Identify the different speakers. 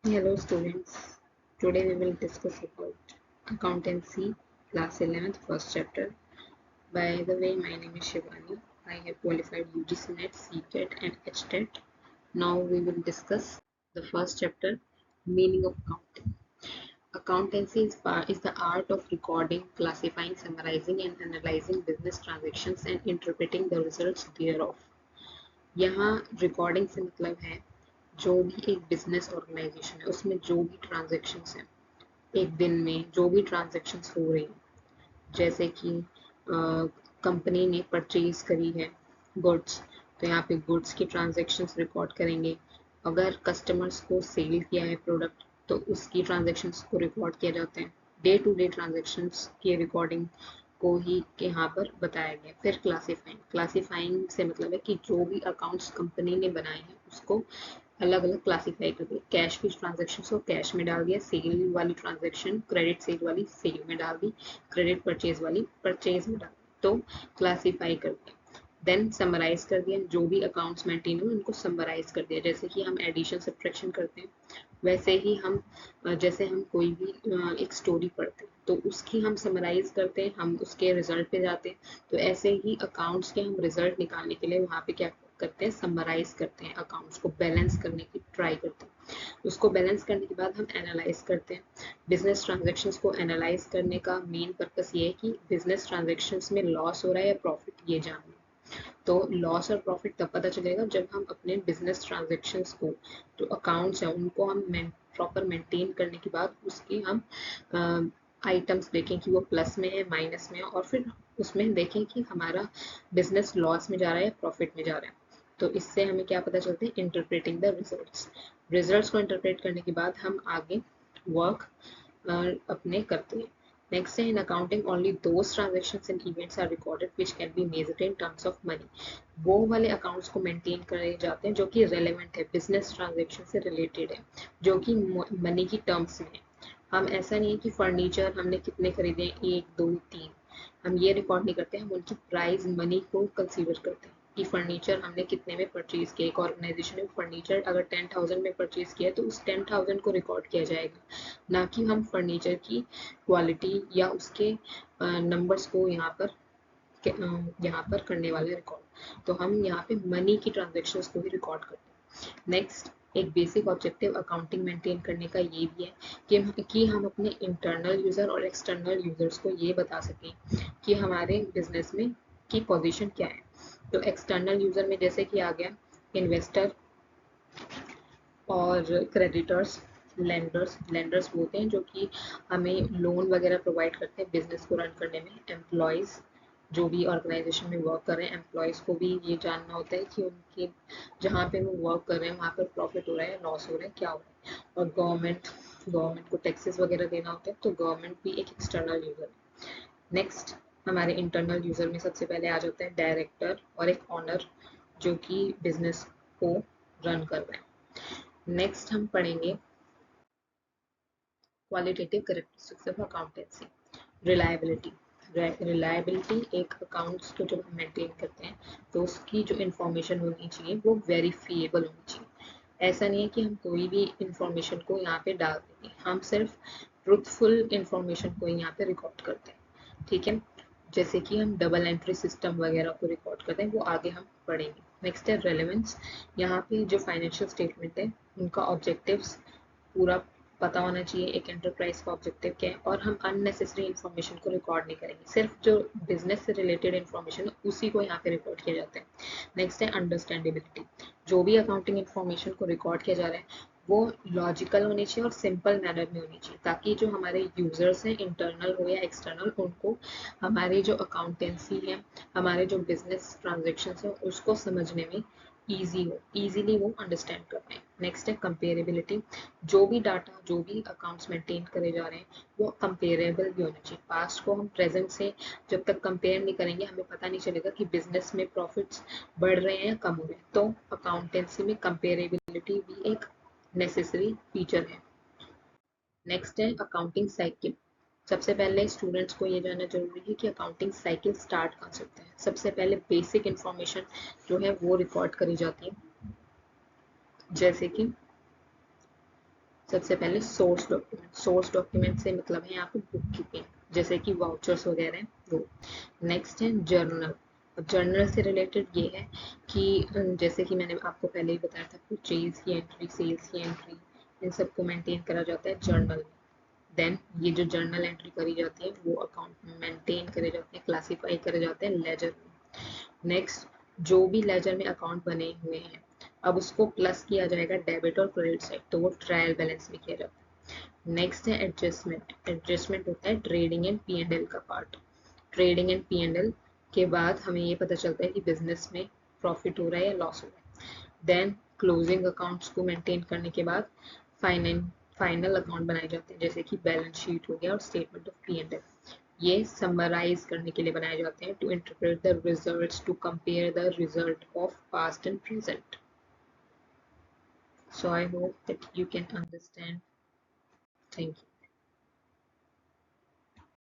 Speaker 1: Hello students, today we will discuss about accountancy class 11th first chapter. By the way, my name is Shivani. I have qualified UGC NET, CTET and HTET. Now we will discuss the first chapter, meaning of accounting. Accountancy is the art of recording, classifying, summarizing and analyzing business transactions and interpreting the results thereof. यहाँ recording से मतलब है जो भी एक business organisation है उसमें जो भी ट्रांजेक्शन्स हैं एक दिन में जो भी ट्रांजेक्शन्स हो रही हैं जैसे कि कंपनी ने परचेज करी है गुड्स तो यहाँ पे गुड्स की ट्रांजेक्शन्स रिकॉर्ड करेंगे अगर कस्टमर्स को सेल किया है प्रोडक्ट तो उसकी ट्रांजेक्शन्स को रिकॉर्ड किया जाता है डे टू डे ट्रांजेक्शन्स की रिकॉर्डिंग को ही यहाँ पर बताया गया फिर क्लासीफाइंग क्लासीफाइंग से मतलब है कि जो भी अकाउंट्स कंपनी ने बनाए हैं उसको अलग अलग क्लासीफाई कर दिया कैश की ट्रांजेक्शन को कैश में डाल दिया सेल वाली ट्रांजेक्शन क्रेडिट सेल वाली सेल में डाल दी क्रेडिट परचेज वाली परचेज में डाल दी तो क्लासीफाई कर दिया देन समराइज कर दिया जो भी अकाउंट्स मेंटेन हुए उनको समराइज कर दिया जैसे कि हम एडिशन सब्ट्रैक्शन करते हैं वैसे ही हम जैसे हम कोई भी एक स्टोरी पढ़ते हैं तो उसकी हम समराइज करते हैं हम उसके रिजल्ट पे जाते हैं तो ऐसे ही अकाउंट्स के हम रिजल्ट निकालने के लिए वहाँ पे क्या करते हैं समराइज करते हैं अकाउंट्स को बैलेंस करने की ट्राई करते हैं उसको बैलेंस करने के बाद हम एनालाइज करते हैं बिजनेस ट्रांजेक्शन्स को एनालाइज करने का मेन पर्पस ये है कि बिजनेस ट्रांजेक्शन्स में लॉस हो रहा है या प्रॉफिट ये जानना तो लॉस और प्रॉफिट तब पता चलेगा जब हम अपने बिजनेस ट्रांजेक्शन्स को जो अकाउंट्स हैं उनको हम प्रॉपर मेंटेन करने के बाद उसके हम आइटम्स देखें कि वो प्लस में है माइनस में है और फिर उसमें देखें कि हमारा बिजनेस लॉस में जा रहा है या प्रॉफिट में जा रहा है तो इससे हमें क्या पता चलता है इंटरप्रेटिंग द रिजल्ट्स रिजल्ट्स को इंटरप्रेट करने के बाद हम आगे वर्क अपने करते हैं Next, in accounting, only those transactions and events are recorded which can be measured in terms of money. वो वाले अकाउंट्स को मेंटेन करे जाते हैं जो कि रेलेवेंट है बिजनेस ट्रांजेक्शन से रिलेटेड है जो कि मनी की टर्म्स में है हम ऐसा नहीं है कि फर्नीचर हमने कितने खरीदे एक दो तीन हम ये रिकॉर्ड नहीं करते हम उनकी प्राइस मनी को कंसीडर करते हैं कि फर्नीचर हमने कितने में परचेज किया एक ऑर्गेनाइजेशन में फर्नीचर अगर 10,000 में परचेज किया तो उस 10,000 को रिकॉर्ड किया जाएगा ना कि हम फर्नीचर की क्वालिटी या उसके नंबर्स को यहाँ पर करने वाले रिकॉर्ड तो हम यहाँ पे मनी की ट्रांजेक्शन्स को ही रिकॉर्ड करते हैं नेक्स्ट एक बेसिक ऑब्जेक्टिव अकाउंटिंग मेंटेन करने का ये भी है कि हम अपने इंटरनल यूज़र और एक्सटर्नल यूज़र्स को ये बता सकें कि हमारे बिजनेस में की पोजीशन क्या है तो एक्सटर्नल यूज़र में जैसे कि आ गया इन्वेस्टर और क्रेडिटर्स लेंडर्स लेंडर्स होते हैं जो कि हमें लोन वगैरह प्रोवाइड करते हैं बिजनेस को रन करने में एम्प्लॉयज़ जो भी ऑर्गेनाइजेशन में वर्क कर रहे हैं एम्प्लॉयज़ को भी ये जानना होता है कि उनके जहाँ पे वो वर्क कर रहे हैं वहाँ पर प्रॉफिट हो रहा है लॉस हो रहा है क्या हो रहा है और गवर्नमेंट को टैक्सेस वगैरह देना होता है तो गवर्नमेंट भी एक एक्सटर्नल यूज़र है नेक्स्ट हमारे इंटरनल यूज़र में सबसे पहले आ जाता है डायरेक्टर और एक ऑनर जो कि बिजनेस को रन कर रहे हैं नेक्स्ट हम पढ़ेंगे qualitative characteristics of accountancy reliability reliability एक अकाउंट्स को जब हम मेंटेन करते हैं तो उसकी जो इंफॉर्मेशन होनी चाहिए वो वेरीफिएबल होनी चाहिए ऐसा नहीं है कि हम कोई भी इंफॉर्मेशन को यहाँ पे डाल देंगे हम सिर्फ ट्रुथफुल इंफॉर्मेशन को यहाँ पे रिकॉर्ड करते हैं ठीक है जैसे कि हम डबल एंट्री सिस्टम वगैरह को रिकॉर्ड करते हैं वो आगे हम पढ़ेंगे नेक्स्ट है रेलेवेंस यहाँ पे जो फाइनेंशियल स्टेटमेंट है उनका ऑब्जेक्टिव्स पूरा पता होना चाहिए एक एंटरप्राइज का ऑब्जेक्टिव क्या है और हम अननेसेसरी इन्फॉर्मेशन को रिकॉर्ड नहीं करेंगे सिर्फ जो बिजनेस से रिलेटेड इन्फॉर्मेशन है उसी को यहाँ पे रिकॉर्ड किया जाता है नेक्स्ट है अंडरस्टैंडेबिलिटी जो भी अकाउंटिंग इन्फॉर्मेशन को रिकॉर्ड किया जा रहा है वो लॉजिकल होनी चाहिए और सिंपल मैनर में होनी चाहिए ताकि जो हमारे यूजर्स हैं इंटरनल हो या एक्सटर्नल उनको हमारी जो अकाउंटेंसी है हमारे जो बिजनेस ट्रांजेक्शन है उसको समझने में ईजी हो ईजिली वो अंडरस्टैंड कर पाए नेक्स्ट है कंपेरेबिलिटी जो भी डाटा जो भी अकाउंट्स मेंटेन करे जा रहे हैं वो कंपेरेबल भी होना चाहिए पास्ट को हम प्रेजेंट से जब तक कंपेयर नहीं करेंगे हमें पता नहीं चलेगा कि बिजनेस में प्रॉफिट्स बढ़ रहे हैं या कम हो रहे हैं तो अकाउंटेंसी में कंपेरेबिलिटी भी एक नेसेसरी फीचर है नेक्स्ट है अकाउंटिंग साइकिल सबसे पहले स्टूडेंट्स को ये जानना जरूरी है कि अकाउंटिंग साइकिल स्टार्ट कहाँ से होता है सबसे पहले बेसिक इंफॉर्मेशन जो है वो रिकॉर्ड करी जाती है जैसे कि सबसे पहले सोर्स डॉक्यूमेंट से मतलब है यहाँ पे बुक कीपिंग, जैसे कि वाउचर्स वगैरह हैं वो। नेक्स्ट है जर्नल। अब जर्नल से रिलेटेड ये है कि जैसे कि मैंने आपको पहले ही बताया था, परचेज की एंट्री, सेल्स की एंट्री, इन सबको मेंटेन करा जाता है जर्नल में। देन ये जो जर्नल एंट्री करी जाती है वो अकाउंट में मेंटेन करे जाते हैं, क्लासीफाई करे जाते हैं लेजर में। नेक्स्ट, जो भी लेजर में अकाउंट बने हुए हैं, अब उसको प्लस किया जाएगा डेबिट और क्रेडिट साइड, तो वो ट्रायल बैलेंस में किया जाता है। नेक्स्ट है एडजस्टमेंट। एडजस्टमेंट होता है trading and P and L का part. Trading and P and L के बाद हमें ये पता चलता है कि बिजनेस में प्रॉफिट हो रहा है या लॉस हो रहा है। देन क्लोजिंग अकाउंट्स को मेंटेन करने के बाद फाइनल अकाउंट बनाए जाते हैं, जैसे कि बैलेंस शीट हो गया और statement of P and L. ये समराइज करने के लिए बनाए जाते हैं, to interpret the results, to compare the result of past and present. So I hope that you can understand. Thank you.